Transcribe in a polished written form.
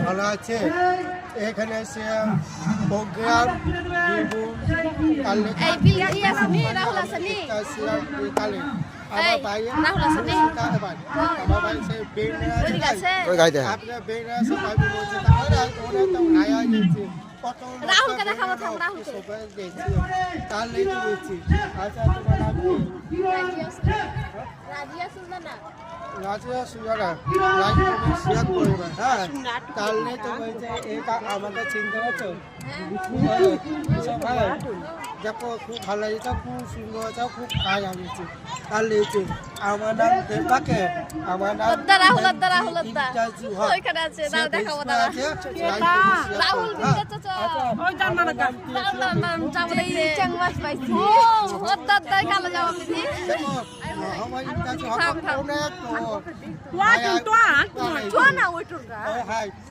ভালো আছে এখানে এসে প্রোগ্রাম আমার ভাই সে আপনার বেড়ে আছে রাহুল কে দেখাবো রাহুল তার লেগে বলছি আচ্ছা তোমার নাম কি রাজিয়া সুলতানা রাজিয়া সুলতানা শেয়ার করবে হ্যাঁ তাহলে তো বলছে এটা আমাকে চিনতে পারছো দেখো খুব ভালো লাগছে খুব সুন্দর আছে খুব কাজ আনিয়েছে তার লেগেছে আমার নাম দেবাকে আমার নাম রাহুল ওইখানে আছে না দেখাবো দাদা রাহুল ওই জানমানা কা নাম চাবলে চাংমাস পাইছি দাদা কালো জামা পিছি দেখো আমার কাছে হবে অনেক তো ওয়া কিন্তু তো না ওইটুকা হাই